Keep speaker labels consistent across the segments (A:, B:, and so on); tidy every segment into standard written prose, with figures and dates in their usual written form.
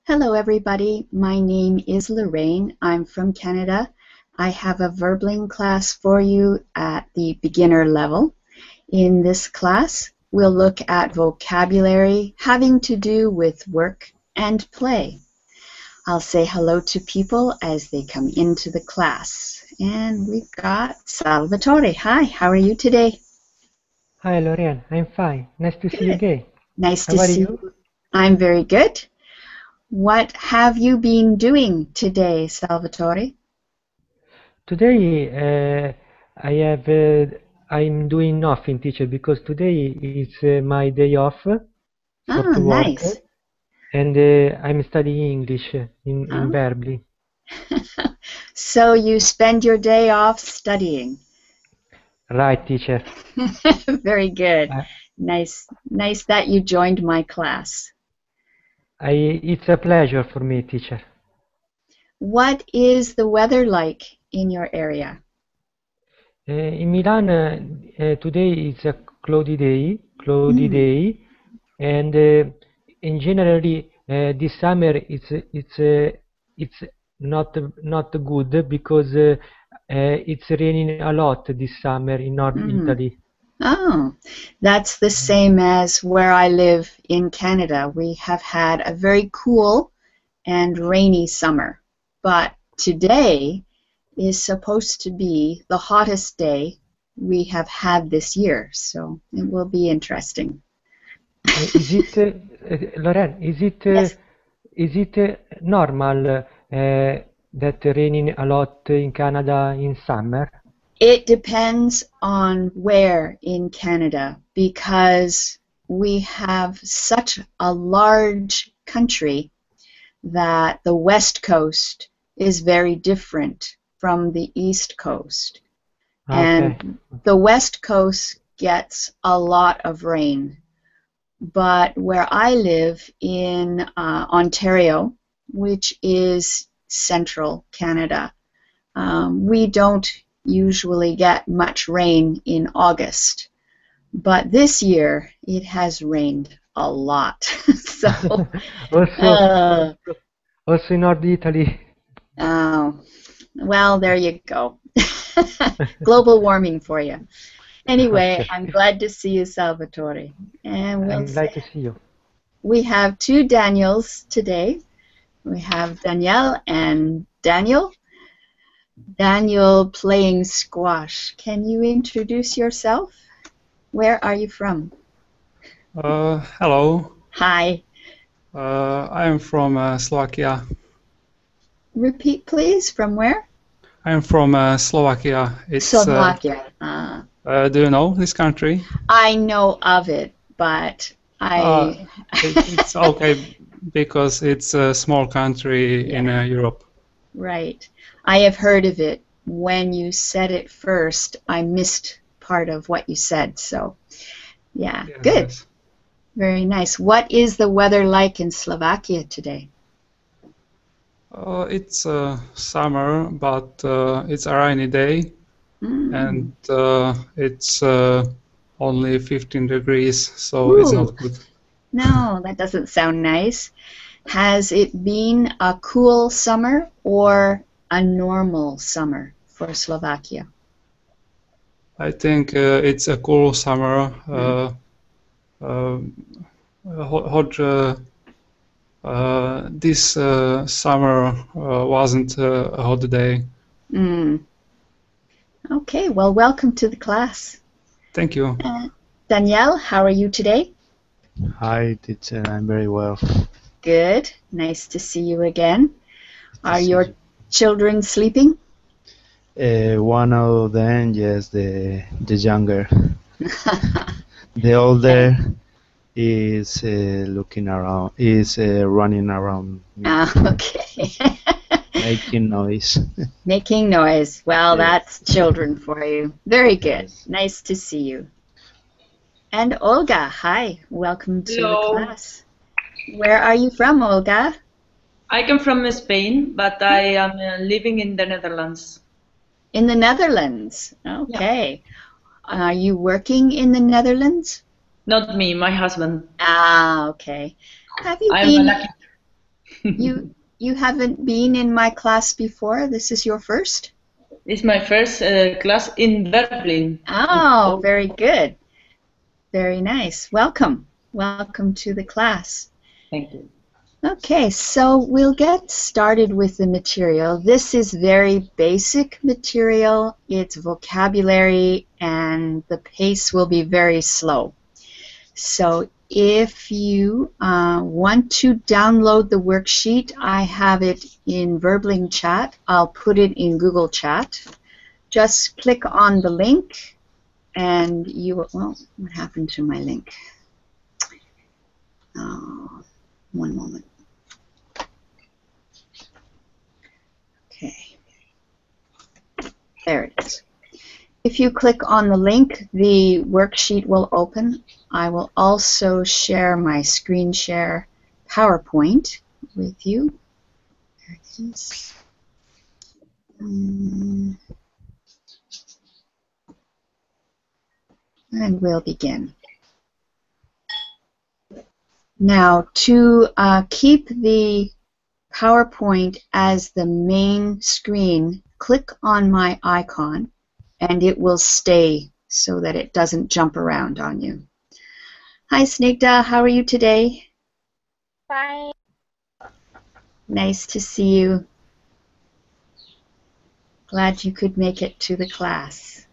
A: Hello everybody, my name is Lorraine. I'm from Canada. I have a Verbling class for you at the beginner level. In this class, we'll look at vocabulary having to do with work and play. I'll say hello to people as they come into the class. And we've got Salvatore. Hi, how are you today?
B: Hi, Lorian. I'm fine. Nice to see you
A: Good.
B: again.
A: Nice
B: How
A: to
B: are
A: see
B: you?
A: you. I'm very good. What have you been doing today, Salvatore?
B: Today, I'm doing nothing, teacher, because today is my day off for
A: Ah,
B: to work,
A: nice.
B: and I'm studying English in
A: Oh.
B: Verbly.
A: So you spend your day off studying.
B: Right, teacher.
A: Very good.
B: I,
A: Nice that you joined my class.
B: it's a pleasure for me, teacher.
A: What is the weather like in your area?
B: In Milan, today is a cloudy
A: Mm.
B: day, and in generally this summer it's not good because it's raining a lot this summer in North
A: Mm.
B: Italy.
A: Oh, that's the same as where I live in Canada. We have had a very cool and rainy summer, but today is supposed to be the hottest day we have had this year, so it will be interesting.
B: Is it, Loren,
A: Yes.
B: is it normal that raining a lot in Canada in summer?
A: It depends on where in Canada because we have such a large country that the West Coast is very different from the East Coast.
B: Okay.
A: And the West Coast gets a lot of rain. But where I live in Ontario, which is central Canada, we don't usually get much rain in August. But this year it has rained a lot. So,
B: Also,
A: uh,
B: also, also in North Italy.
A: oh, well, there you go. Global warming for you. Anyway,
B: Okay.
A: I'm glad to see you, Salvatore. And we'll
B: I'm
A: say
B: glad to see you.
A: we have two Daniels today. We have Danielle and Daniel. Daniel playing squash. Can you introduce yourself? Where are you from?
C: Hello,
A: Hi.
C: I am from Slovakia.
A: Repeat, please. From where?
C: I am from Slovakia.
A: Slovakia.
C: Do you know this country?
A: I know of it, but
C: Uh,
A: I,
C: it's okay because it's a small country in
A: yeah,
C: Europe.
A: right. I have heard of it. When you said it first, I missed part of what you said. So, yeah,
C: Yes,
A: good.
C: yes.
A: Very nice. What is the weather like in Slovakia today?
C: It's summer, but it's a rainy day,
A: Mm.
C: and it's only 15 degrees, so it's
A: Ooh,
C: not good.
A: no, that doesn't sound nice. Has it been a cool summer or a normal summer for Slovakia?
C: I think it's a cool summer.
A: Mm.
C: Hot this summer wasn't a hot day.
A: Mm. Okay, well, welcome to the class.
C: Thank you.
A: Danielle, how are you today?
D: Hi, teacher. I'm very well.
A: Good. Nice to see you again.
D: To
A: Are
D: see
A: your children sleeping?
D: One of them, yes, the younger. The older is looking around, is running around me,
A: Okay.
D: making noise.
A: Making noise. Well,
D: Yes,
A: that's children for you. Very good.
D: yes.
A: Nice to see you. And Olga, hi. Welcome to the
E: Hello.
A: class. Where are you from, Olga?
E: I come from Spain, but I am living in the Netherlands.
A: In the Netherlands.
E: Yeah.
A: Okay. Are you working in the Netherlands?
E: Not me, my husband.
A: Ah, okay. Have you
E: I'm a
A: been
E: lucky.
A: You haven't been in my class before? This is your first?
E: It's my first class in Berlin.
A: Oh, very good. Very nice. Welcome. Welcome to the class.
E: Thank you.
A: Okay, so we'll get started with the material. This is very basic material. It's vocabulary, and the pace will be very slow. So if you want to download the worksheet, I have it in Verbling Chat. I'll put it in Google Chat. Just click on the link, and you will, well, what happened to my link? Oh, one moment. Okay. There it is. If you click on the link, the worksheet will open. I will also share my screen share PowerPoint with you. There it is. And we'll begin. Now, to keep the PowerPoint as the main screen, click on my icon, and it will stay so that it doesn't jump around on you. Hi, Snigdha. How are you today?
F: Fine.
A: Nice to see you. Glad you could make it to the class.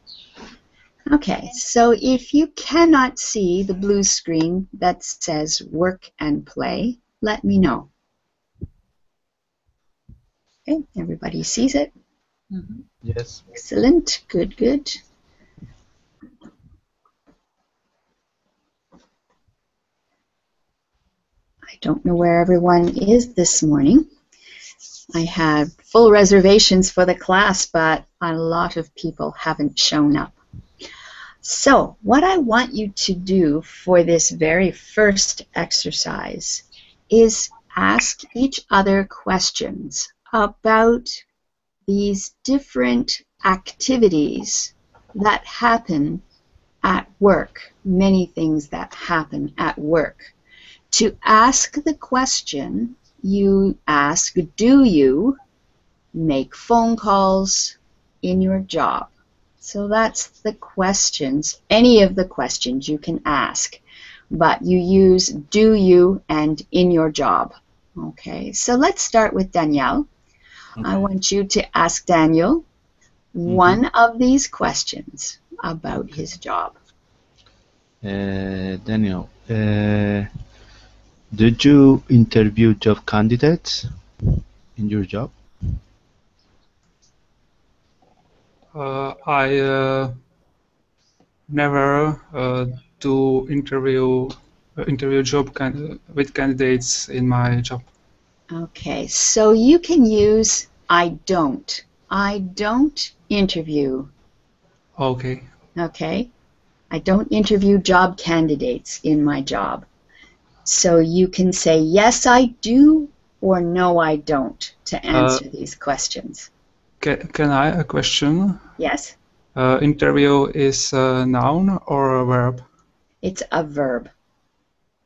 A: Okay, so if you cannot see the blue screen that says work and play, let me know. Okay, everybody sees it?
E: Mm-hmm.
D: Yes.
A: Excellent. Good, good. I don't know where everyone is this morning. I had full reservations for the class, but a lot of people haven't shown up. So, what I want you to do for this very first exercise is ask each other questions about these different activities that happen at work, many things that happen at work. To ask the question, you ask, do you make phone calls in your job? So that's the questions, any of the questions you can ask, but you use do you and in your job. Okay, so let's start with Danielle.
D: Okay.
A: I want you to ask Daniel one of these questions about his job.
D: Daniel, did you interview job candidates in your job?
C: I never do interview with candidates in my job.
A: Okay, so you can use I don't. I don't interview.
C: Okay.
A: Okay? I don't interview job candidates in my job. So you can say yes, I do, or no, I don't to answer these questions.
C: Can I a question?
A: Yes?
C: Interview is a noun or a verb?
A: It's a verb.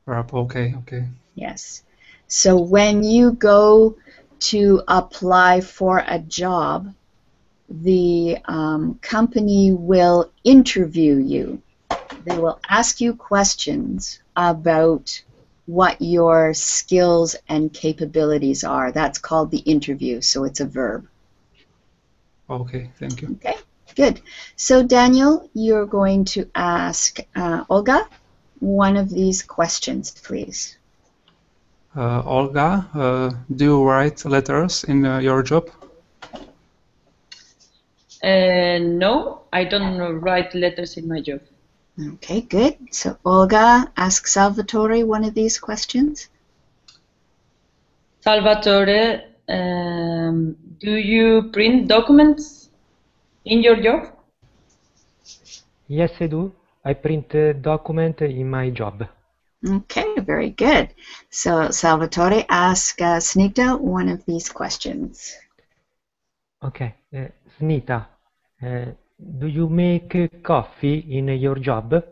C: Verb. Okay. Okay.
A: Yes. So when you go to apply for a job, the company will interview you. They will ask you questions about what your skills and capabilities are. That's called the interview, so it's a verb.
C: Okay. Thank you.
A: Okay, good. So Daniel, you're going to ask Olga one of these questions, please.
C: Olga, do you write letters in your job?
E: No, I don't write letters in my job.
A: Okay, good. So Olga, ask Salvatore one of these questions.
E: Salvatore, do you print documents in your job?
B: Yes, I do. I print a document in my job.
A: Okay, very good. So Salvatore, ask Snigdha one of these questions.
B: Okay, Snita, do you make coffee in your job?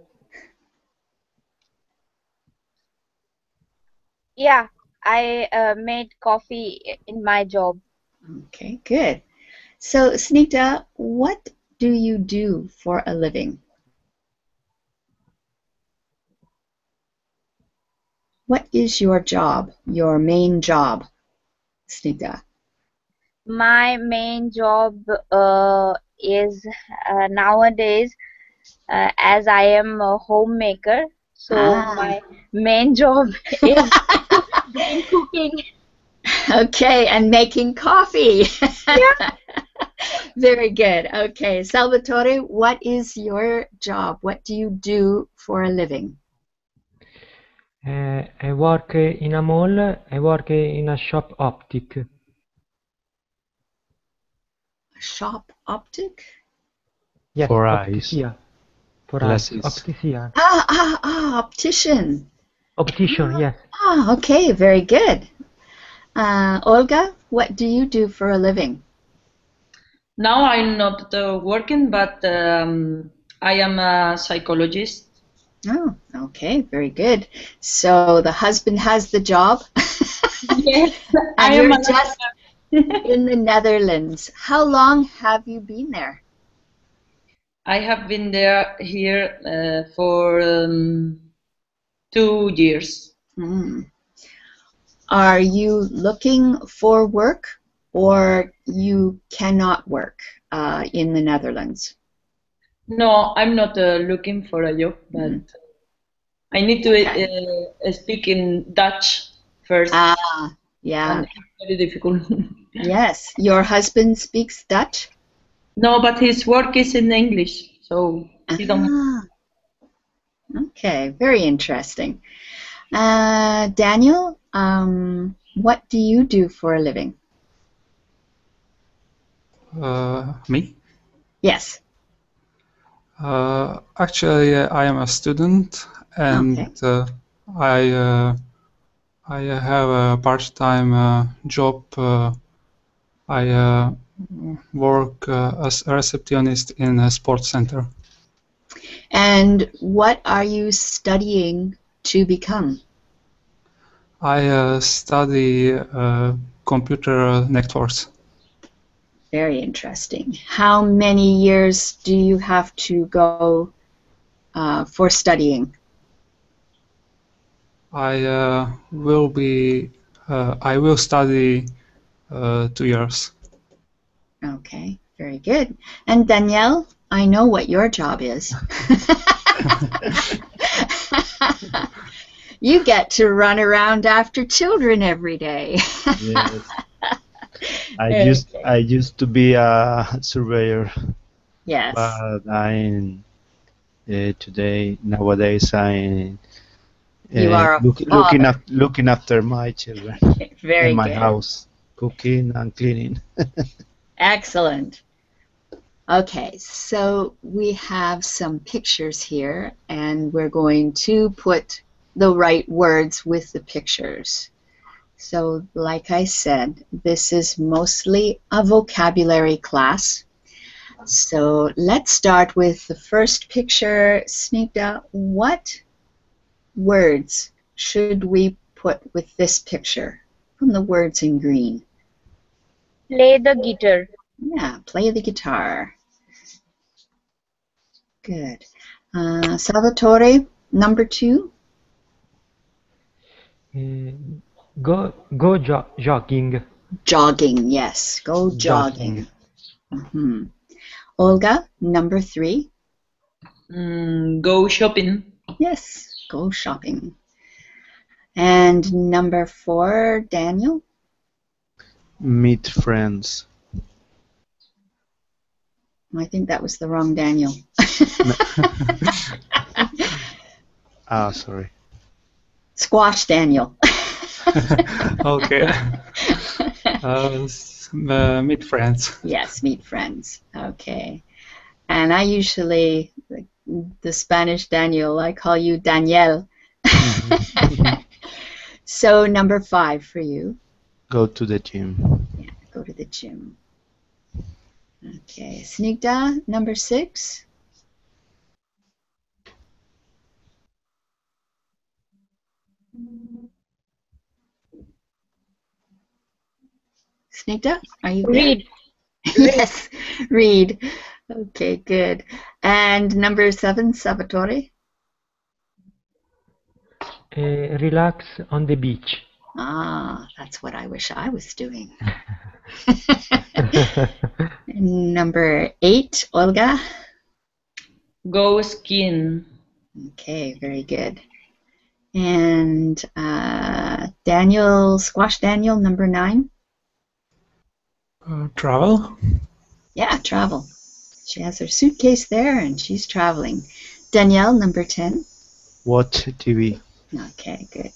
F: Yeah. I made coffee in my job.
A: Okay, good. So, Snigdha, what do you do for a living? What is your job, your main job, Snigdha?
F: My main job is nowadays, as I am a homemaker, so
A: Ah,
F: my main job is doing cooking.
A: okay, and making coffee.
F: Yeah.
A: Very good. Okay, Salvatore, what is your job? What do you do for a living?
B: I work in a mall. I work in a shop optic.
A: Shop optic?
B: Yes,
D: For eyes,
B: optician. For eyes.
D: glasses.
B: Optician.
A: Optician.
B: Optician, yes.
A: Okay, very good. Olga, what do you do for a living?
E: Now I'm not working, but I am a psychologist.
A: Oh, okay, very good. So the husband has the job,
E: Yes,
A: and
E: I am
A: you're
E: a
A: just in the Netherlands. How long have you been there?
E: I have been here for 2 years.
A: Hmm. Are you looking for work or you cannot work in the Netherlands?
E: No, I'm not looking for a job, but
A: Mhm.
E: I need to
A: Okay.
E: speak in Dutch first,
A: Ah, yeah.
E: and it's very difficult.
A: Yes. Your husband speaks Dutch?
E: No, but his work is in English, so he don't.
A: Ah, okay. Very interesting. Daniel, what do you do for a living?
C: Me?
A: Yes.
C: Actually, I am a student, and
A: Okay.
C: I I have a part-time job. I work as a receptionist in a sports center.
A: And what are you studying to become?
C: I study computer networks.
A: Very interesting. How many years do you have to go for studying?
C: I will study 2 years.
A: Okay, very good. And Danielle, I know what your job is. You get to run around after children every day.
D: Yes.
A: Okay.
D: I used to be a surveyor,
A: Yes,
D: but I'm today nowadays I'm
A: you are a father.
D: looking after my children and
A: Very
D: my
A: good.
D: house, cooking and cleaning.
A: Excellent. Okay, so we have some pictures here, and we're going to put the right words with the pictures. So, like I said, this is mostly a vocabulary class. So let's start with the first picture. Snigdha, what words should we put with this picture from the words in green?
F: Play the guitar.
A: Yeah, play the guitar. Good. Salvatore, number 2.
B: Jogging.
A: Jogging, yes. Go
D: Jogging.
A: jogging. Olga, number 3.
E: Go shopping.
A: Yes, go shopping. And number 4, Daniel.
D: Meet friends.
A: I think that was the wrong Daniel.
D: Sorry.
A: Squash Daniel.
C: Okay. Meet friends.
A: Yes, meet friends. Okay. And I usually, the Spanish Daniel, I call you Daniel. So number 5 for you.
D: Go to the gym.
A: Yeah, go to the gym. Okay, Snigdha, number 6. Snigdha, are you there?
F: Read.
A: Yes, read. Okay, good. And number 7, Salvatore?
B: Relax on the beach.
A: Ah, that's what I wish I was doing. Number 8, Olga?
E: Go skiing.
A: Okay, very good. And Daniel, Squash Daniel, number 9?
C: Travel.
A: Yeah, travel. She has her suitcase there and she's traveling. Danielle, number 10?
D: Watch TV.
A: Okay, good.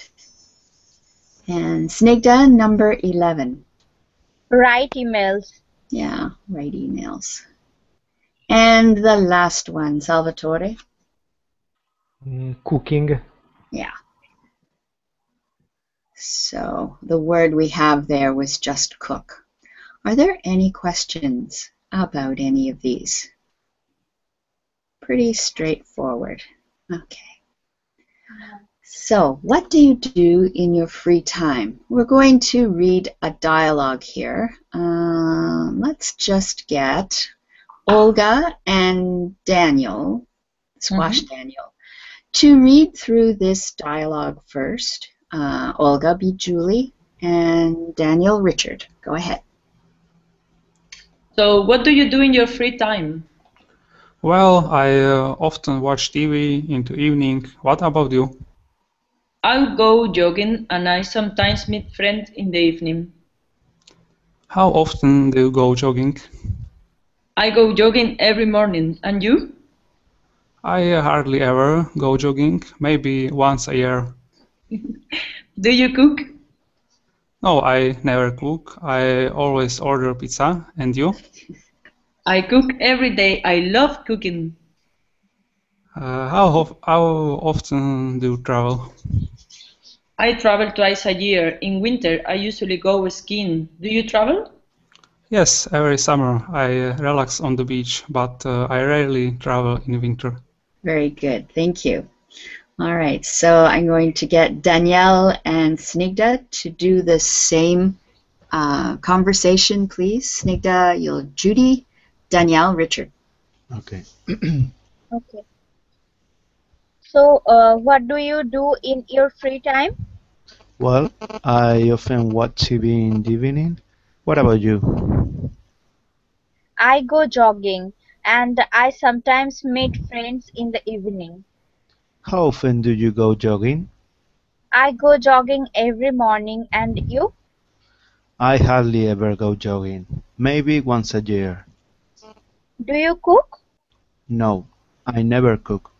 A: And Snigdha, number 11?
F: Write emails.
A: Yeah, write emails. And the last one, Salvatore?
B: Cooking.
A: Yeah. So the word we have there was just cook. Are there any questions about any of these? Pretty straightforward. Okay. So what do you do in your free time? We're going to read a dialogue here. Let's just get Olga and Daniel, Squash Daniel, to read through this dialogue first. Olga, be Julie, and Daniel, Richard. Go ahead.
E: So, what do you do in your free time?
C: Well, I often watch TV into evening. What about you?
E: I'll go jogging and I sometimes meet friends in the evening.
C: How often do you go jogging?
E: I go jogging every morning. And you?
C: I hardly ever go jogging, maybe once a year.
E: Do you cook?
C: No, I never cook. I always order pizza. And you?
E: I cook every day. I love cooking.
C: How often do you travel?
E: I travel twice a year. In winter, I usually go skiing. Do you travel?
C: Yes, every summer I relax on the beach, but I rarely travel in winter.
A: Very good. Thank you. All right. So I'm going to get Danielle and Snigdha to do the same conversation, please. Snigdha, you'll Judy, Danielle, Richard.
D: Okay.
F: Okay. So, what do you do in your free time?
D: Well, I often watch TV in the evening. What about you?
F: I go jogging and I sometimes meet friends in the evening.
D: How often do you go jogging?
F: I go jogging every morning. And you?
D: I hardly ever go jogging, maybe once a year.
F: Do you cook?
D: No, I never cook.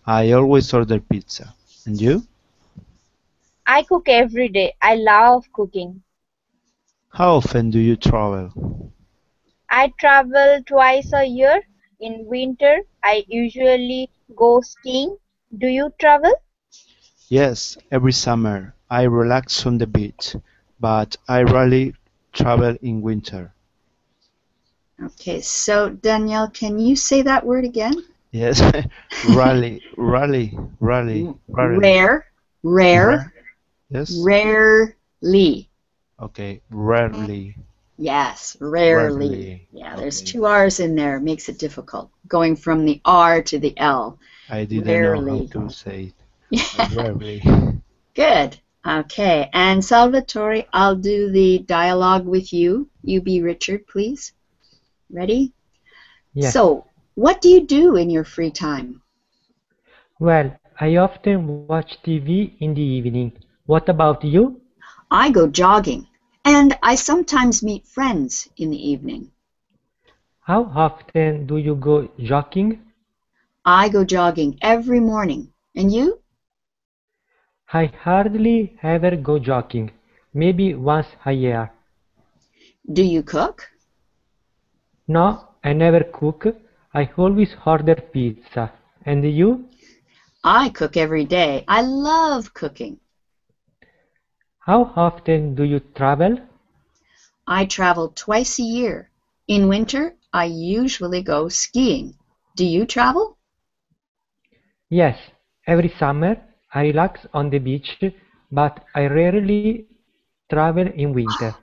D: I always order pizza. And you?
F: I cook every day. I love cooking.
D: How often do you travel?
F: I travel twice a year. In winter, I usually go skiing. Do you travel?
D: Yes, every summer I relax on the beach, but I rarely travel in winter.
A: Okay. So Danielle, can you say that word again?
D: Yes, rarely.
A: Rare.
D: Yes.
A: Rarely.
D: Okay, rarely.
A: Yes, rarely.
D: Rarely.
A: Yeah, there's
D: Okay.
A: 2 R's in there. It makes it difficult. Going from the R to the L.
D: I didn't know
A: Rarely.
D: how to say it.
A: Yeah.
D: Rarely.
A: Good. Okay. And Salvatore, I'll do the dialogue with you. You be Richard, please. Ready?
B: Yes.
A: So, what do you do in your free time?
B: Well, I often watch TV in the evening. What about you?
A: I go jogging, and I sometimes meet friends in the evening.
B: How often do you go jogging?
A: I go jogging every morning. And you?
B: I hardly ever go jogging, maybe once a year.
A: Do you cook?
B: No, I never cook. I always order pizza. And you?
A: I cook every day. I love cooking.
B: How often do you travel?
A: I travel twice a year. In winter, I usually go skiing. Do you travel?
B: Yes, every summer I relax on the beach, but I rarely travel in winter.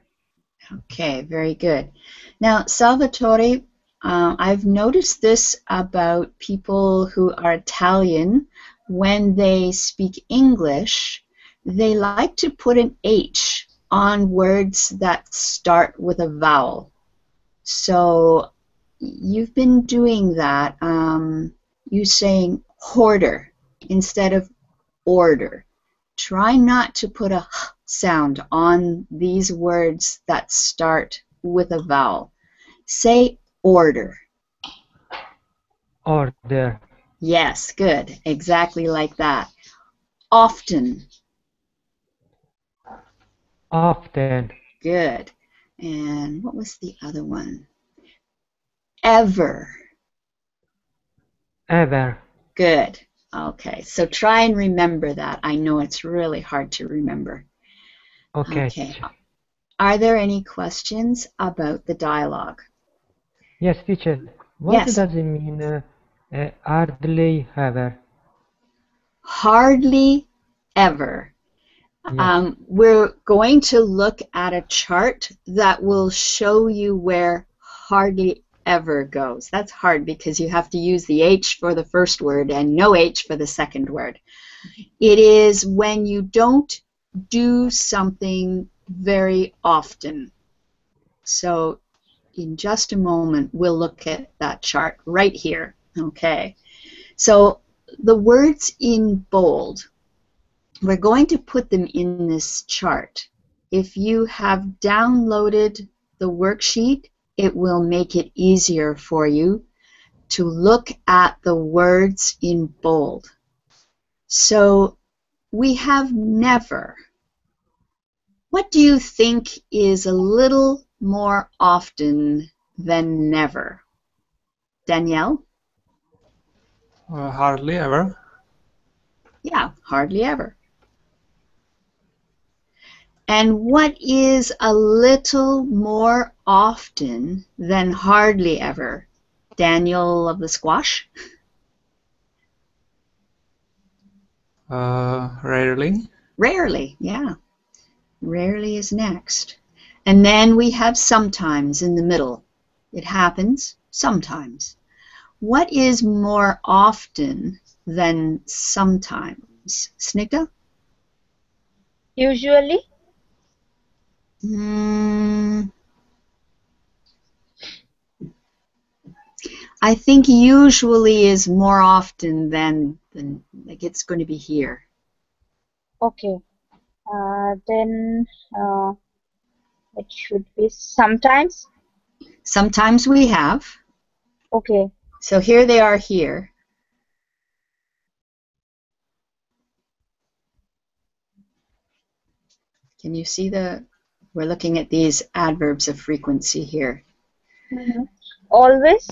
A: Okay, very good. Now, Salvatore, I've noticed this about people who are Italian. When they speak English, they like to put an H on words that start with a vowel. So you've been doing that. You saying hoarder instead of order. Try not to put a h sound on these words that start with a vowel. Say order.
B: Order.
A: Yes, good. Exactly like that. Often.
B: Often.
A: Good. And what was the other one? Ever.
B: Ever.
A: Good. Okay, so try and remember that. I know it's really hard to remember.
B: Okay.
A: Okay. Are there any questions about the dialogue?
B: Yes, teacher. What
A: Yes.
B: does it mean hardly ever?
A: Hardly ever.
B: Yes.
A: We're going to look at a chart that will show you where hardly ever goes. That's hard because you have to use the H for the first word and no H for the second word. It is when you don't do something very often. So in just a moment, we'll look at that chart right here. Okay. So the words in bold, we're going to put them in this chart. If you have downloaded the worksheet, it will make it easier for you to look at the words in bold. So we have never. What do you think is a little more often than never? Danielle?
C: Hardly ever.
A: Yeah, hardly ever. And what is a little more often than hardly ever? Daniel of the squash?
C: Rarely.
A: Rarely, yeah. Rarely is next. And then we have sometimes in the middle. It happens sometimes. What is more often than sometimes? Snigdha?
F: Usually.
A: I think usually is more often than like it's going to be here.
F: Okay. Then it should be sometimes.
A: Sometimes we have.
F: Okay.
A: So here they are here. Can you see we're looking at these adverbs of frequency here.
F: Mm-hmm. Always.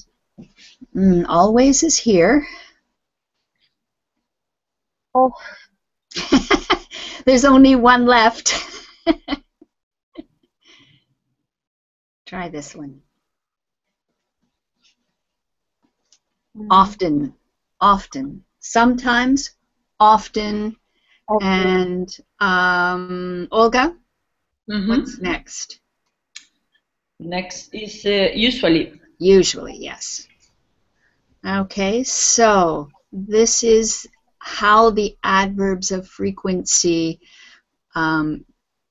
A: Always is here.
F: Oh.
A: There's only one left. Try this one. Often, often. Sometimes, often.
F: Okay.
A: And Olga, what's next?
E: Next is usually.
A: Usually, yes. Okay, so this is how the adverbs of frequency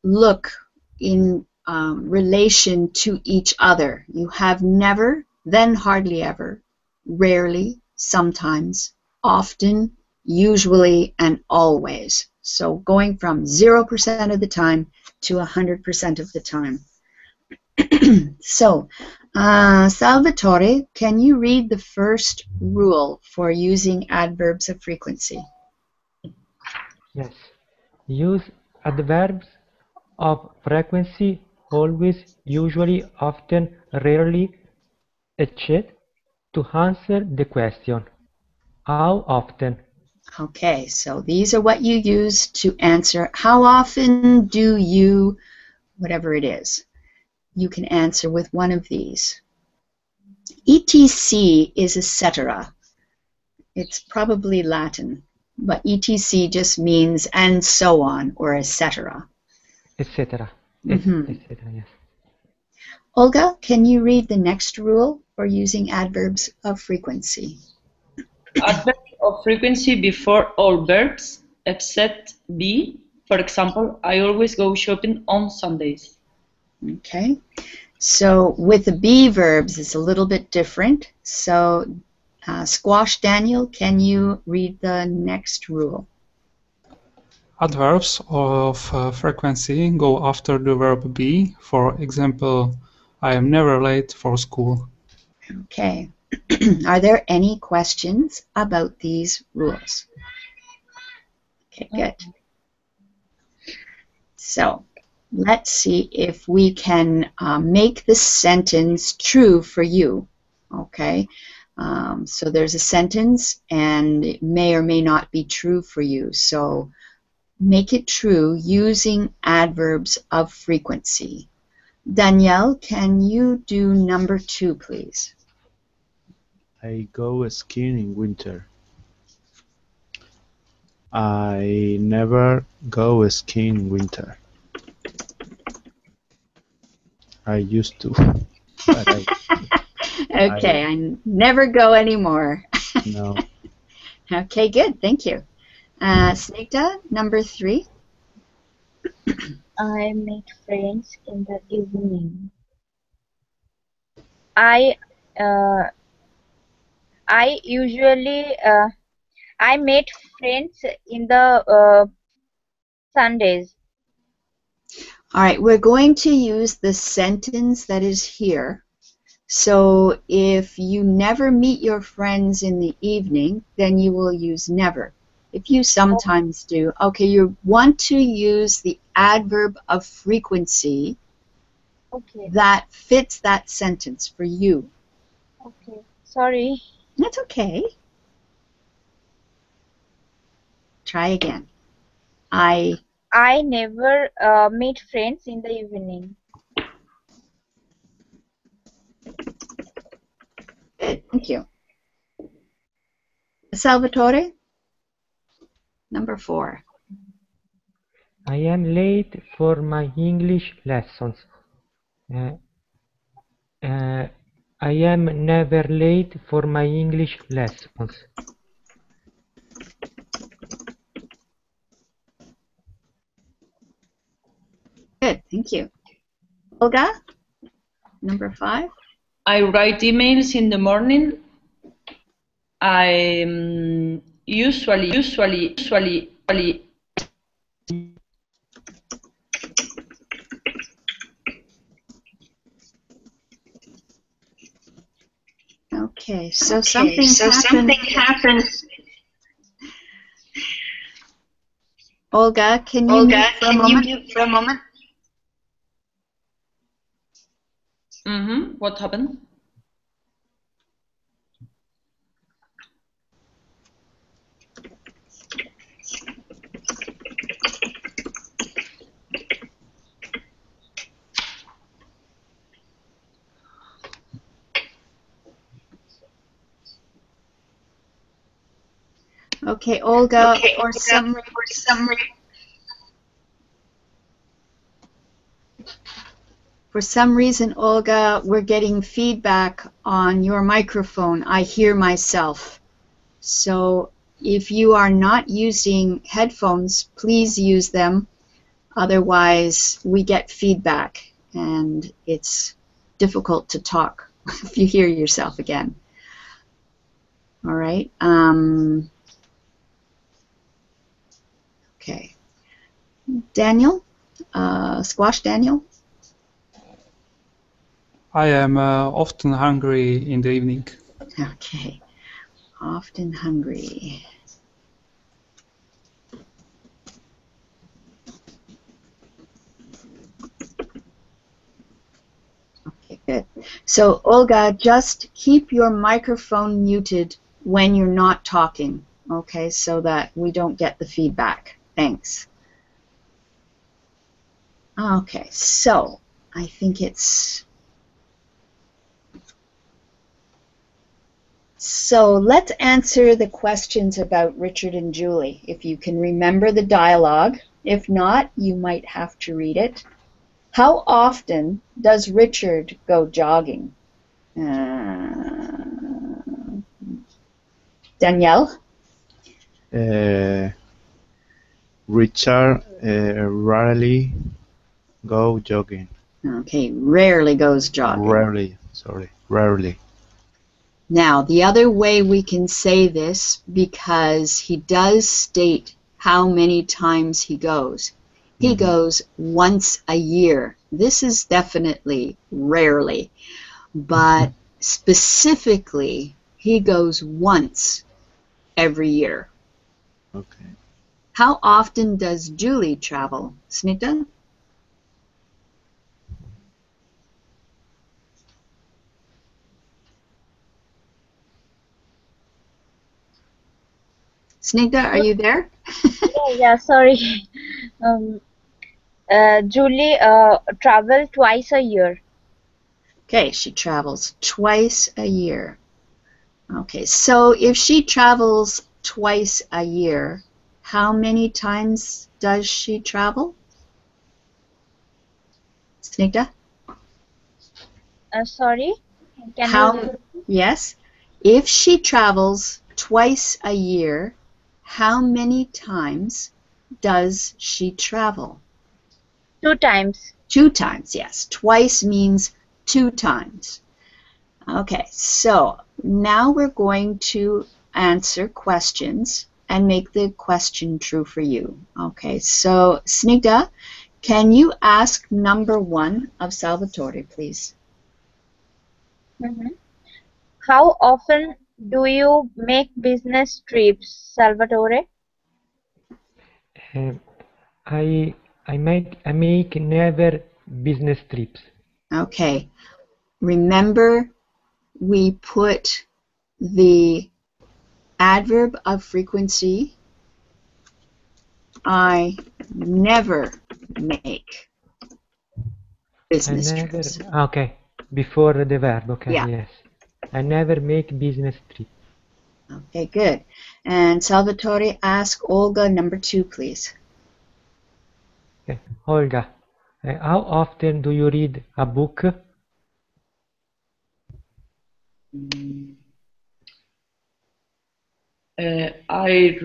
A: look in relation to each other. You have never, then hardly ever, rarely, sometimes, often, usually, and always. So going from 0% of the time to 100% of the time. So, Salvatore, can you read the first rule for using adverbs of frequency?
B: Yes. Use adverbs of frequency always, usually, often, rarely, etc. to answer the question, how often?
A: Okay, so these are what you use to answer how often do you, whatever it is. You can answer with one of these. ETC is etc. It's probably Latin, but ETC just means and so on or etc.
B: Etc.
A: Mm-hmm.
B: Etc. Yes.
A: Olga, can you read the next rule for using adverbs of frequency?
E: Adverbs of frequency before all verbs except be. For example, I always go shopping on Sundays.
A: Okay. So with the be verbs, it's a little bit different. So Squash Daniel, can you read the next rule?
C: Adverbs of frequency go after the verb be. For example, I am never late for school.
A: Okay. Are there any questions about these rules? Okay, good. So let's see if we can make this sentence true for you. Okay. So there's a sentence and it may or may not be true for you. So make it true using adverbs of frequency. Danielle, can you do number 2, please?
D: I go skiing in winter. I never go skiing in winter. I used to, but
A: Okay, I never go anymore.
D: no.
A: Okay, good. Thank you. Snigdha, number 3.
F: I meet friends in the evening. I usually I meet friends in the Sundays.
A: All right, we're going to use the sentence that is here. So if you never meet your friends in the evening, then you will use never. If you sometimes do, okay, you want to use the adverb of frequency
F: Okay.
A: that fits that sentence for you.
F: Okay. Sorry.
A: That's okay. Try again. I
F: never meet friends in the evening.
A: Good, thank you. Salvatore, number 4.
B: I am late for my English lessons. I am never late for my English lessons.
A: Good, thank you. Olga, number 5.
E: I write emails in the morning. I usually.
A: Okay, so something happens. Olga, can you mute for a moment?
E: What happened?
A: Okay, Olga, for some reason, Olga, we're getting feedback on your microphone. I hear myself. So if you are not using headphones, please use them. Otherwise, we get feedback, and it's difficult to talk if you hear yourself again. All right. Okay. Daniel? Squash Daniel?
C: I am often hungry in the evening.
A: Okay. Often hungry. Okay, good. So, Olga, just keep your microphone muted when you're not talking, okay, so that we don't get the feedback. Thanks. Okay, so I think it's... So let's answer the questions about Richard and Julie. If you can remember the dialogue. If not, you might have to read it. How often does Richard go jogging? Danielle?
D: Richard rarely go jogging.
A: Okay, rarely goes jogging.
D: Rarely, sorry, rarely.
A: Now, the other way we can say this, because he does state how many times he goes. He goes once a year. This is definitely rarely, but specifically, he goes once every year.
D: Okay.
A: How often does Julie travel? Snigdha? Snigdha, are you there?
F: Yeah, sorry. Julie travel twice a year.
A: Okay, she travels twice a year. Okay, so if she travels twice a year, how many times does she travel? Snigdha?
F: Sorry, can you?
A: Yes. If she travels twice a year, how many times does she travel?
F: 2 times.
A: 2 times, yes. Twice means 2 times. Okay, so now we're going to answer questions and make the question true for you. Okay, so Snigdha, can you ask number 1 of Salvatore, please?
F: How often do you make business trips, Salvatore?
B: I make never business trips.
A: Okay, remember we put the adverb of frequency, I never make business trips.
B: Okay, before the verb, okay,
A: Yeah.
B: yes. I never make business trips.
A: Okay, good. And Salvatore, ask Olga number 2, please.
B: Okay. Olga, how often do you read a book?
E: I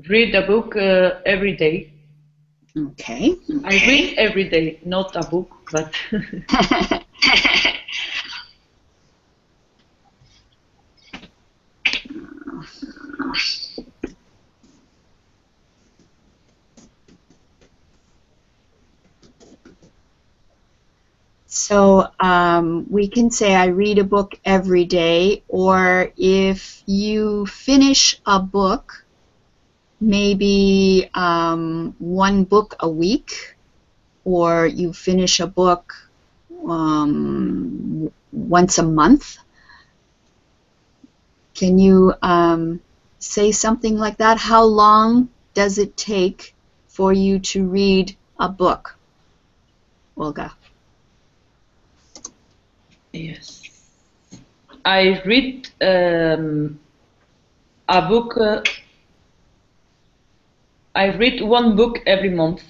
E: read a book every day.
A: Okay.
E: I read every day, not a book, but
A: So we can say I read a book every day, or if you finish a book, maybe 1 book a week, or you finish a book once a month. Can you say something like that? How long does it take for you to read a book, Olga?
E: yes. I read a book. I read 1 book every month.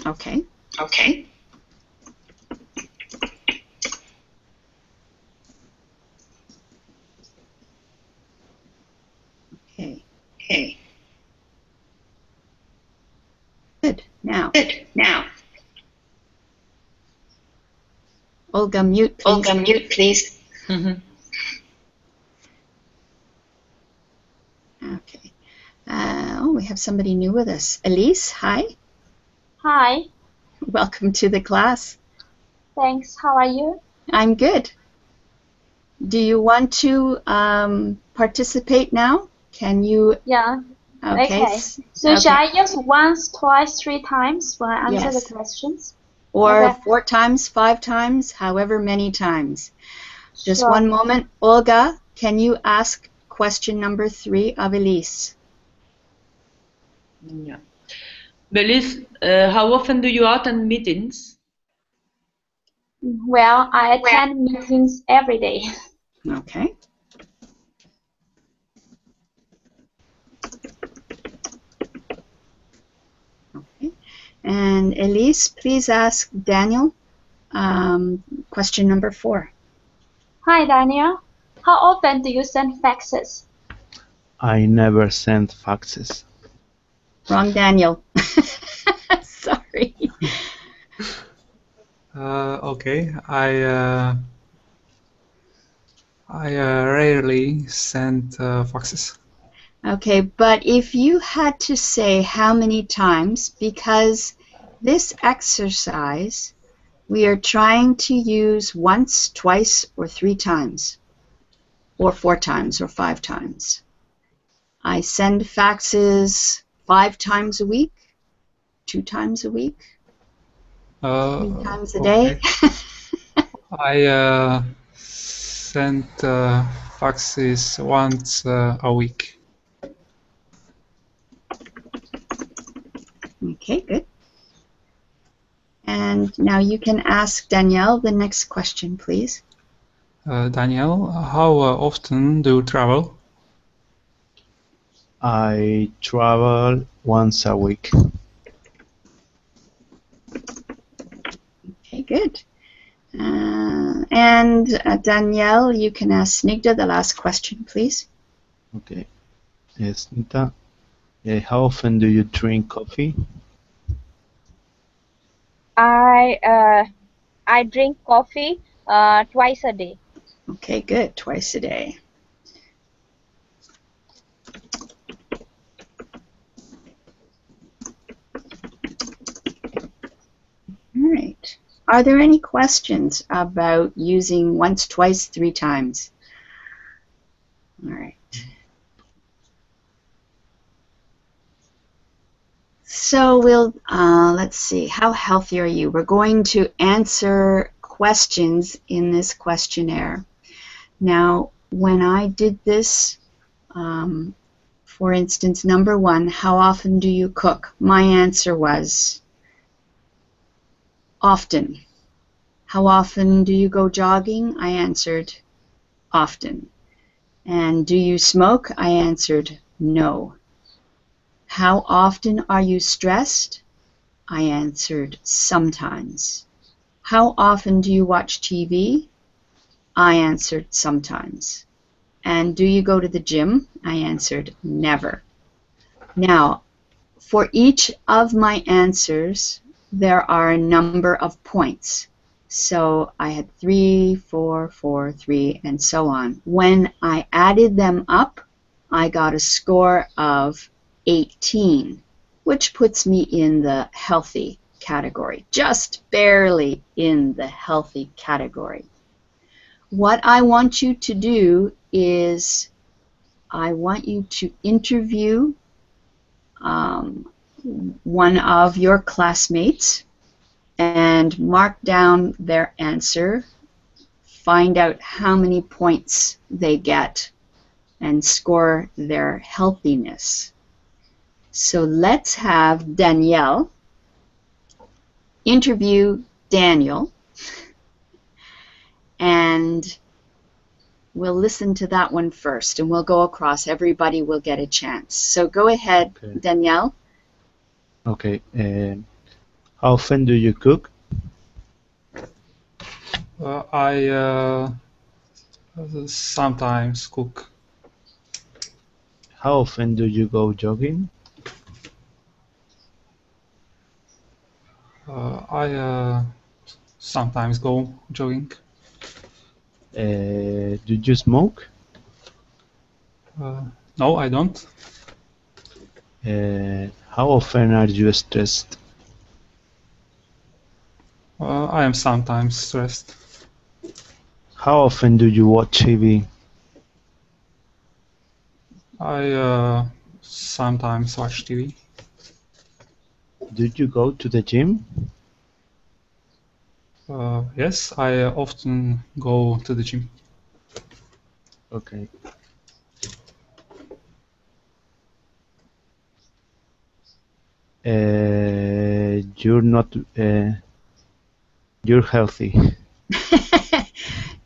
A: Okay.
E: Okay.
A: Okay.
E: Okay.
A: Good. Now,
E: Good. Now,
A: Olga, mute, please.
E: Olga, mute, please.
A: Okay. Oh, we have somebody new with us. Elise, hi.
G: Hi,
A: Welcome to the class.
G: thanks. How are you?
A: I'm good. Do you want to participate now? Can you?
G: Yeah.
A: Okay.
G: Okay. So shall I use once, twice, 3 times when I answer
A: Yes.
G: the questions?
A: Or
G: Okay.
A: 4 times, 5 times, however many times. Just
G: Sure.
A: one moment. Olga, can you ask question number 3 of Elise?
E: Yeah. Belize, how often do you attend meetings?
G: Well, I attend meetings every day.
A: Okay. Okay. And Elise, please ask Daniel, question number 4.
G: Hi, Daniel. How often do you send faxes?
D: I never send faxes.
A: Wrong, Daniel. Sorry.
C: Okay, I rarely send faxes.
A: Okay, but if you had to say how many times, because this exercise we are trying to use once, twice, or 3 times, or 4 times, or 5 times. I send faxes 5 times a week, 2 times a week, 3 times a day.
C: I send faxes once a week.
A: Okay, good. And now you can ask Danielle the next question, please.
C: Danielle, how often do you travel?
D: I travel once a week.
A: Okay, good. And Danielle, you can ask Snigdha the last question, please.
D: Okay. Yes, Nita. How often do you drink coffee?
F: I drink coffee twice a day.
A: Okay, good. Twice a day. All right. Are there any questions about using once, twice, 3 times? All right. So let's see, how healthy are you? We're going to answer questions in this questionnaire. Now, when I did this, for instance, number 1, how often do you cook? My answer was often. How often do you go jogging? I answered often. And do you smoke? I answered no. How often are you stressed? I answered sometimes. How often do you watch TV? I answered sometimes. And do you go to the gym? I answered never. Now, for each of my answers, there are a number of points. So I had 3, 4, 4, 3, and so on. When I added them up, I got a score of 18, which puts me in the healthy category, just barely in the healthy category. What I want you to do is I want you to interview one of your classmates and mark down their answer, find out how many points they get, and score their healthiness. So let's have Danielle interview Daniel, and we'll listen to that one first, and we'll go across. Everybody will get a chance. So go ahead,
D: Okay.
A: Danielle.
D: Okay. How often do you cook?
C: I sometimes cook.
D: How often do you go jogging?
C: I sometimes go jogging.
D: Do you smoke?
C: No, I don't.
D: How often are you stressed?
C: I am sometimes stressed.
D: How often do you watch TV?
C: I sometimes watch TV.
D: Do you go to the gym?
C: Yes, I often go to the gym.
D: Okay. You're not. You're healthy.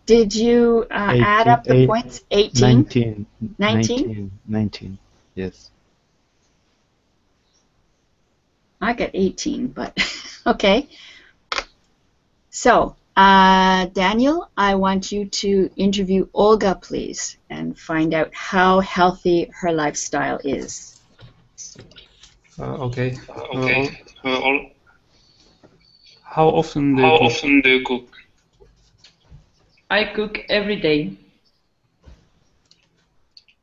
A: Did you add up the points? 18?
D: 19? 19. Yes.
A: I got 18, but okay. So, Daniel, I want you to interview Olga, please, and find out how healthy her lifestyle is.
C: Okay.
H: Okay.
C: How often do
H: How
C: you cook?
H: often do you cook?
E: I cook every day.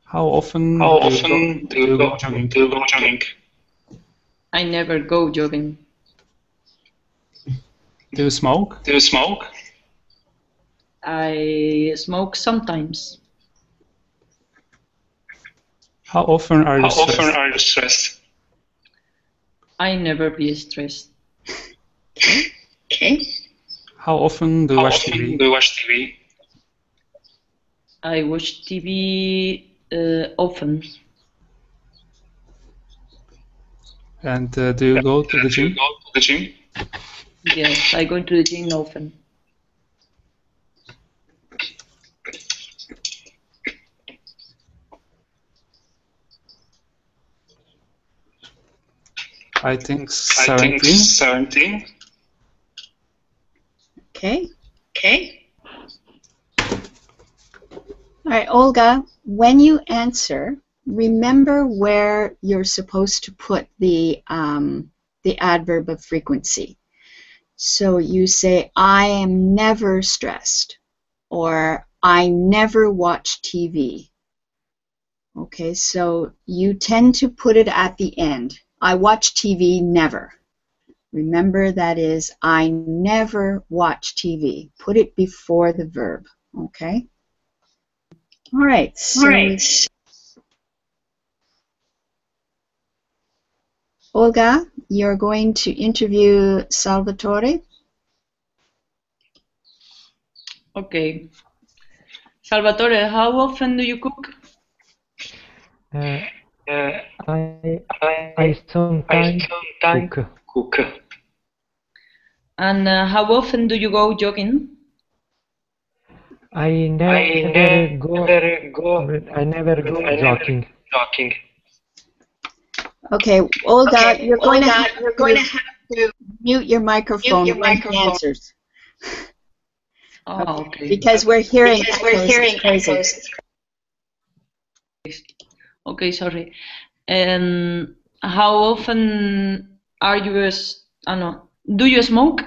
C: How often
H: How
C: do you
H: often
C: do you go jogging?
H: do you go jogging?
E: I never go jogging.
C: Do you smoke?
H: Do you smoke?
E: I smoke sometimes.
C: How often are you
H: How often
C: stressed?
H: are you stressed?
E: I never be stressed.
H: Okay.
C: How often do you
H: How
C: watch
H: often
C: TV?
H: do you watch TV?
E: I watch TV often.
C: And do you go to the
H: Do you
C: gym?
H: go to the gym?
E: Yes, I go to the gym often.
C: I think
H: I think
C: 17.
H: 17.
A: Okay.
H: Okay.
A: All right, Olga, when you answer, remember where you're supposed to put the adverb of frequency. So you say, I am never stressed, or I never watch TV. Okay, so you tend to put it at the end. I watch TV never. Remember, that is, I never watch TV. Put it before the verb, okay? All right, so Olga, you're going to interview Salvatore.
E: Okay. Salvatore, how often do you cook?
B: I sometimes cook.
E: And how often do you go jogging?
B: I never go jogging.
A: Okay, Olga, you're going to have to mute your microphone when he answers.
E: Oh, okay.
A: Because we're hearing crazy.
E: Okay, sorry. And how often are you do you smoke?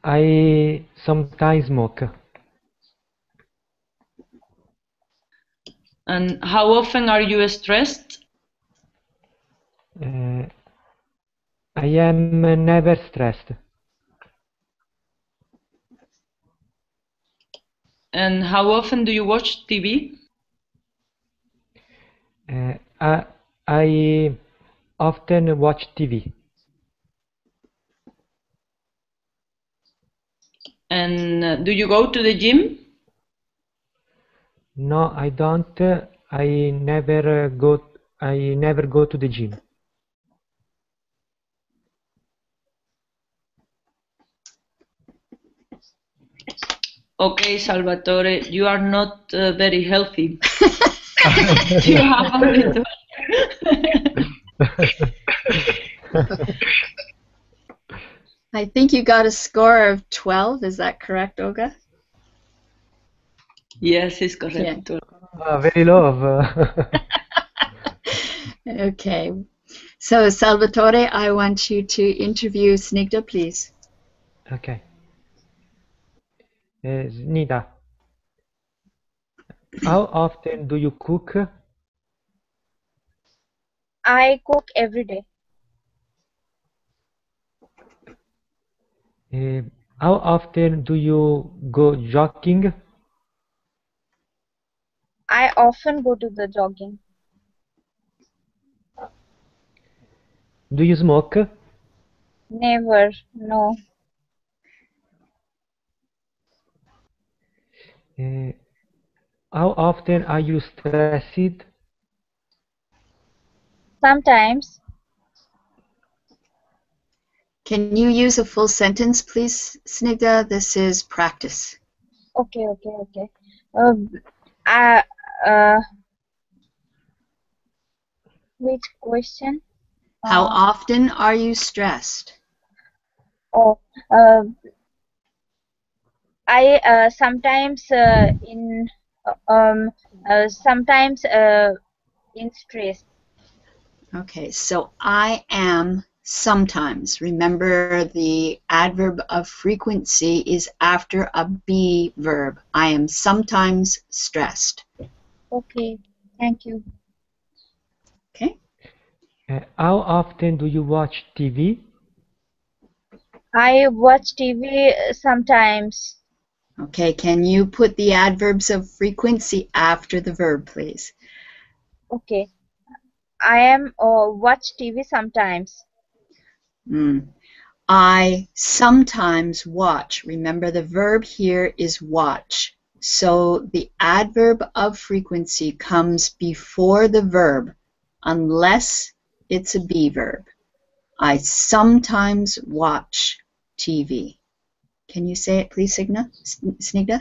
B: I sometimes smoke.
E: And how often are you stressed?
B: I am never stressed.
E: And how often do you watch TV?
B: I often watch TV.
E: And do you go to the gym?
B: No, I don't. I never go to the gym.
E: Okay, Salvatore, you are not very healthy. Do you have a little?
A: I think you got a score of 12. Is that correct, Olga?
E: Yes, it's correct.
B: Very low.
A: Okay. So, Salvatore, I want you to interview Snigdha, please.
B: Okay. Snigdha, how often do you cook?
F: I cook every day.
B: How often do you go jogging?
F: I often go to the jogging.
B: Do you smoke?
F: Never, no.
B: How often are you stressed?
F: Sometimes.
A: Can you use a full sentence, please, Snigdha? This is practice.
F: Okay. Which question?
A: How often are you stressed?
F: Oh, I sometimes sometimes in stress.
A: Okay, so I am sometimes. Remember, the adverb of frequency is after a be verb. I am sometimes stressed.
F: Okay, thank you.
A: Okay,
B: How often do you watch TV?
F: I watch TV sometimes.
A: okay, can you put the adverbs of frequency after the verb, please?
F: Okay, I am watch TV sometimes.
A: I sometimes watch. Remember, the verb here is watch. So the adverb of frequency comes before the verb unless it's a be verb. I sometimes watch TV. Can you say it, please, Snigdha?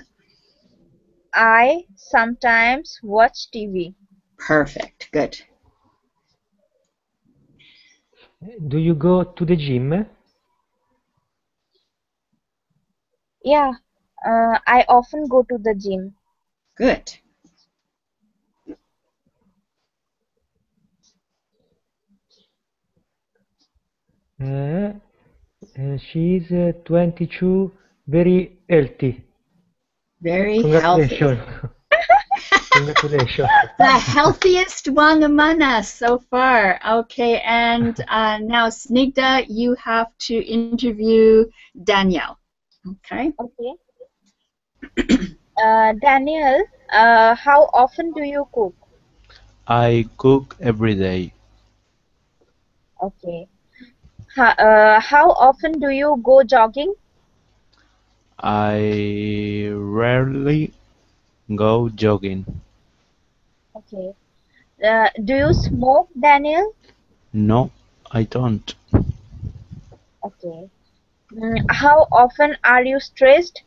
F: I sometimes watch TV.
A: Perfect. Good.
B: Do you go to the gym?
F: Yeah, I often go to the gym.
A: Good.
B: She's 22, very healthy.
A: Very healthy.
B: Congratulations. Congratulations.
A: The healthiest one among us so far. Okay, and now Snigdha, you have to interview Danielle. Okay.
F: Okay. Daniel, how often do you cook?
D: I cook every day.
F: Okay. How often do you go jogging?
D: I rarely go jogging.
F: Okay. Do you smoke, Daniel?
D: No, I don't.
F: Okay. How often are you stressed?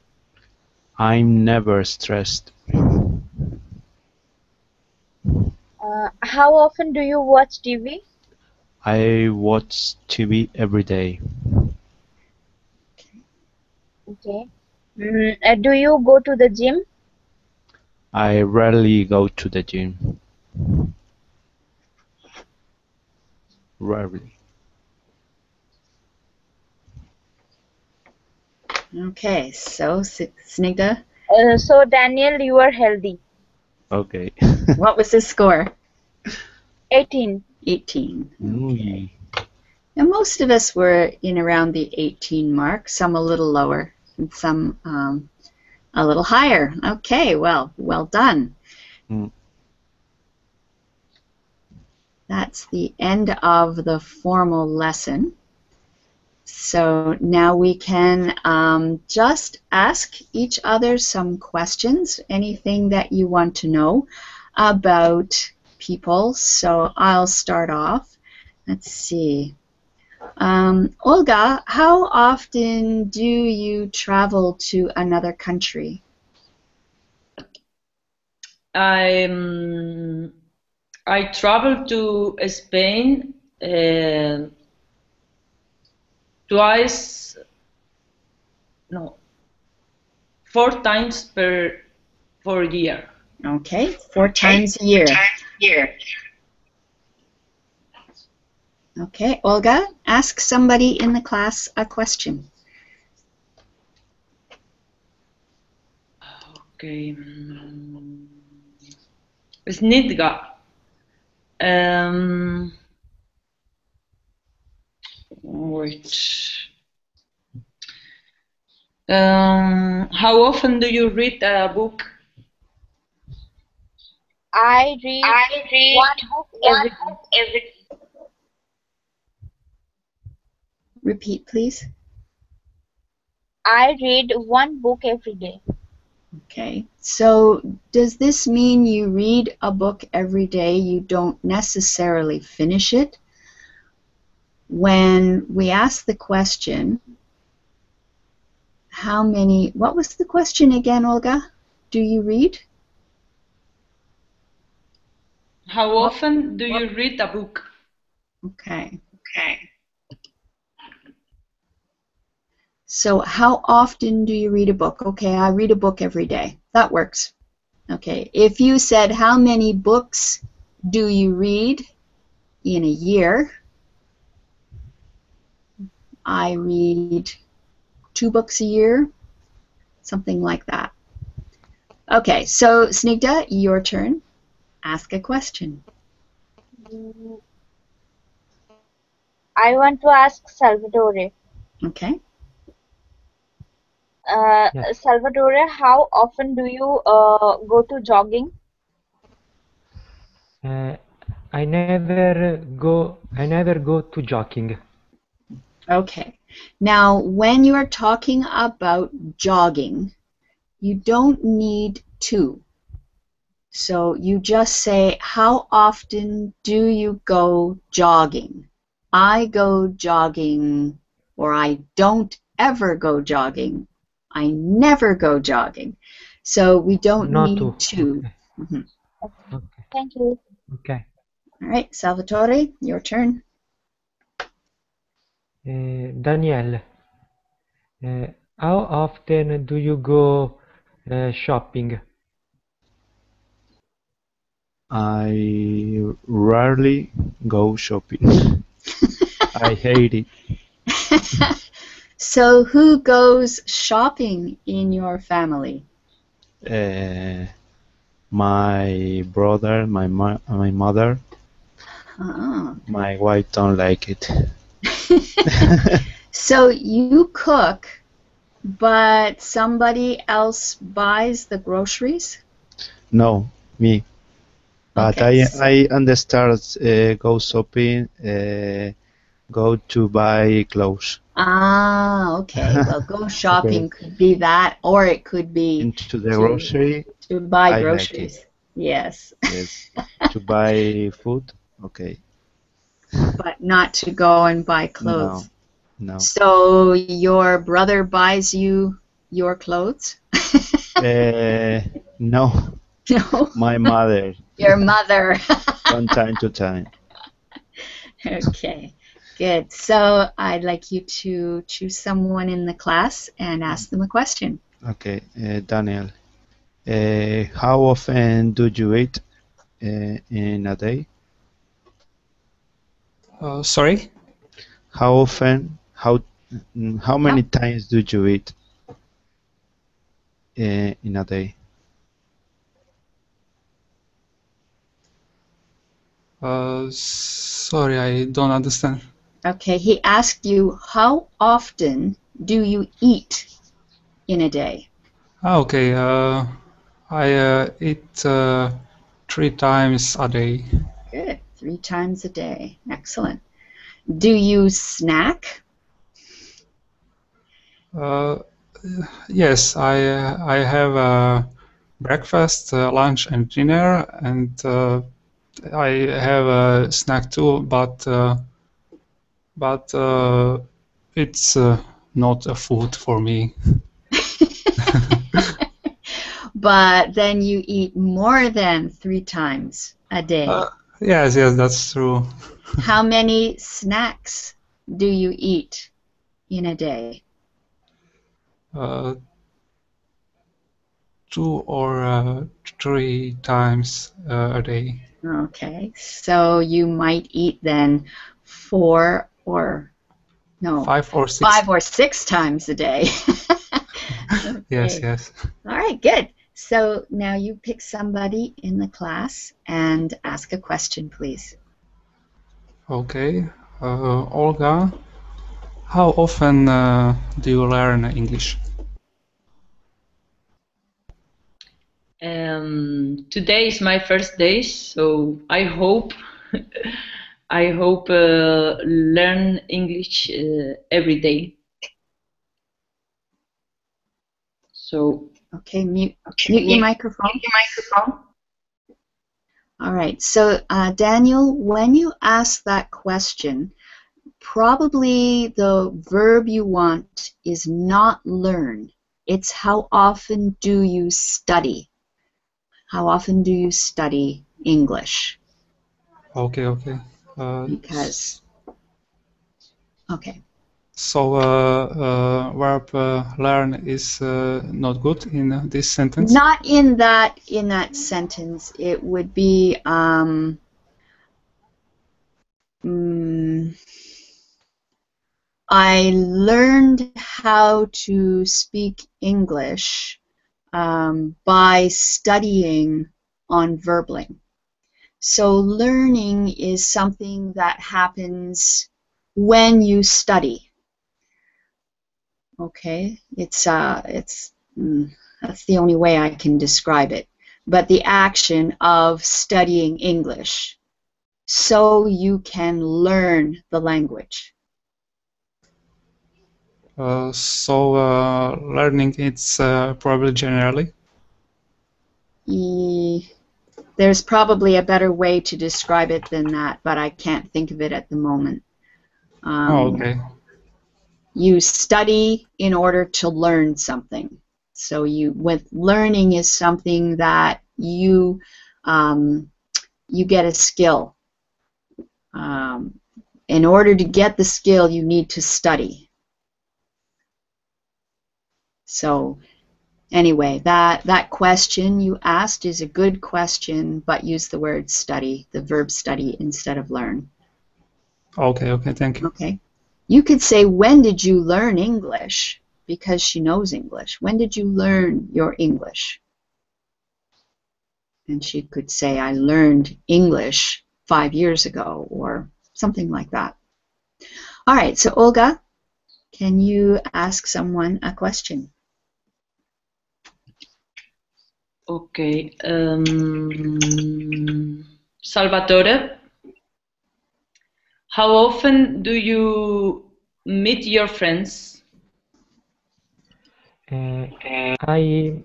D: I'm never stressed.
F: How often do you watch TV?
D: I watch TV every day.
F: Okay. Do you go to the gym?
D: I rarely go to the gym. Rarely.
A: Okay, so Snigdha,
F: So Daniel, you are healthy.
D: Okay.
A: what was the score?
F: 18.
A: 18.
D: Ooh.
A: Now, most of us were in around the 18 mark, some a little lower, and some a little higher. Okay, well done.
D: Mm.
A: That's the end of the formal lesson. So now we can just ask each other some questions, anything that you want to know about people. So I'll start off. Let's see. Olga, how often do you travel to another country?
E: I travel to Spain twice, no, 4 times per year.
A: Okay, 4 times a year. Okay, Olga, ask somebody in the class a question.
E: Okay. Snigdha. Wait. How often do you read a book?
F: I read one book every day.
A: Repeat, please.
F: I read one book every day.
A: Okay, so does this mean you read a book every day? You don't necessarily finish it? When we ask the question, what was the question again, Olga? Do you read?
E: How often do you read a book?
A: Okay. So how often do you read a book? Okay, I read a book every day. That works. Okay, if you said how many books do you read in a year, I read 2 books a year, something like that. Okay, so Snigdha, your turn. Ask a question.
F: I want to ask Salvatore.
A: Okay.
B: Yes.
F: Salvatore, how often do you go to jogging?
B: I never go to jogging.
A: Okay. Now, when you are talking about jogging, you don't need to. So you just say, how often do you go jogging? I go jogging, or I don't ever go jogging. I never go jogging. So we don't
B: Not
A: need to.
B: Okay.
A: Mhm.
B: Okay.
F: Thank you.
B: Okay.
A: All right, Salvatore, your turn.
B: Danielle, how often do you go shopping?
D: I rarely go shopping. I hate it.
A: So who goes shopping in your family?
D: My brother, my mother,
A: Oh.
D: my wife don't like it.
A: So you cook, but somebody else buys the groceries?
D: No, me. But
A: Okay.
D: I understand go shopping, go to buy clothes.
A: Ah, okay. Well, go shopping could be that, or it could be
D: Into the grocery,
A: to buy
D: I like it.
A: groceries. Yes.
D: Yes. To buy food, okay.
A: But not to go and buy clothes.
D: No.
A: So your brother buys you your clothes?
D: No,
A: No.
D: my mother,
A: Your mother.
D: from time to time.
A: Okay, good. So I'd like you to choose someone in the class and ask them a question.
D: Okay, Daniel, how often do you eat in a day?
C: Sorry?
D: How often, how many times do you eat in a day?
C: Sorry, I don't understand.
A: Okay, he asked you, how often do you eat in a day?
C: Okay, I eat 3 times a day.
A: Good, 3 times a day. Excellent. Do you snack?
C: Yes, I have breakfast, lunch, and dinner, and I have a snack too, but it's not a food for me.
A: But then you eat more than 3 times a day.
C: Yes, that's true.
A: How many snacks do you eat in a day?
C: 2 or 3 times a day.
A: Okay, so you might eat then 4 or no,
C: 5 or 6.
A: 5 or 6 times a day. Okay.
C: Yes.
A: All right, good. So now you pick somebody in the class and ask a question, please.
C: Okay. Olga, how often do you learn English?
E: Today is my first day, so I hope learn English every day. So
A: okay, mute your microphone. All right. So Daniel, when you ask that question, probably the verb you want is not learn. It's how often do you study? How often do you study English?
C: Okay.
A: Because, okay.
C: So verb learn is not good in this sentence?
A: Not in that sentence. It would be I learned how to speak English by studying on Verbling. So learning is something that happens when you study. Okay, that's the only way I can describe it. But the action of studying English, so you can learn the language.
C: So learning it's probably generally.
A: There's probably a better way to describe it than that, but I can't think of it at the moment.
C: Okay.
A: You study in order to learn something. So with learning is something that you get a skill. In order to get the skill, you need to study. So anyway, that question you asked is a good question, but use the word study, the verb study, instead of learn.
C: Okay, thank you.
A: Okay. You could say, when did you learn English? Because she knows English. When did you learn your English? And she could say, I learned English 5 years ago, or something like that. All right, so Olga, can you ask someone a question?
E: Okay. Salvatore, how often do you meet your friends?
B: I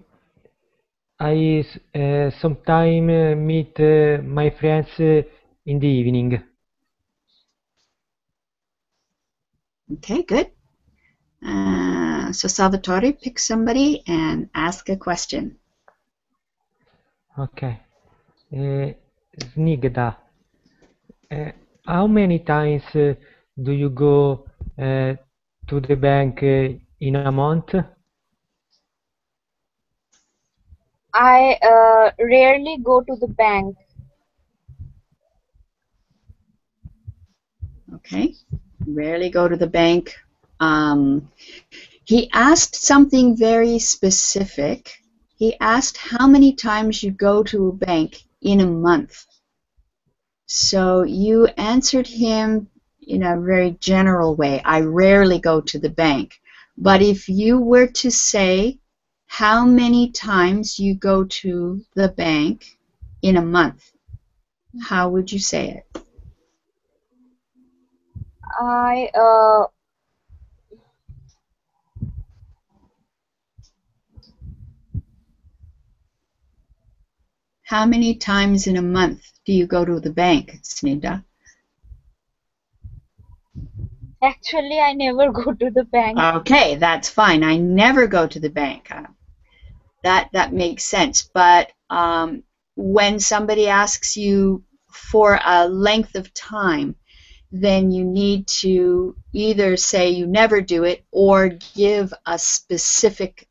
B: sometimes meet my friends in the evening.
A: Okay, good. So Salvatore, pick somebody and ask a question.
B: Okay. Snigdha, how many times do you go to the bank in a month?
F: I rarely go to the bank.
A: Okay, rarely go to the bank. He asked something very specific. He asked how many times you go to a bank in a month. So you answered him in a very general way. I rarely go to the bank. But if you were to say how many times you go to the bank in a month, how would you say it? How many times in a month do you go to the bank, Snigdha?
F: Actually, I never go to the bank.
A: Okay, that's fine. I never go to the bank. That makes sense. But when somebody asks you for a length of time, then you need to either say you never do it or give a specific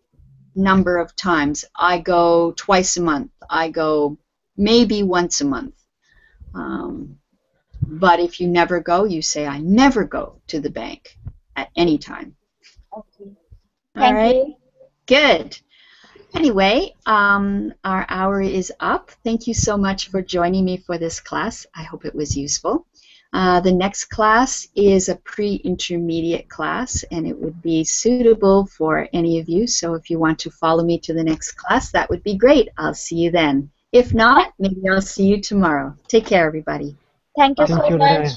A: number of times. I go twice a month. I go maybe once a month. But if you never go, you say I never go to the bank at any time.
F: Okay.
A: All right.
F: You.
A: Good. Anyway, our hour is up. Thank you so much for joining me for this class. I hope it was useful. The next class is a pre-intermediate class, and it would be suitable for any of you. So if you want to follow me to the next class, that would be great. I'll see you then. If not, maybe I'll see you tomorrow. Take care, everybody.
F: Thank you so much.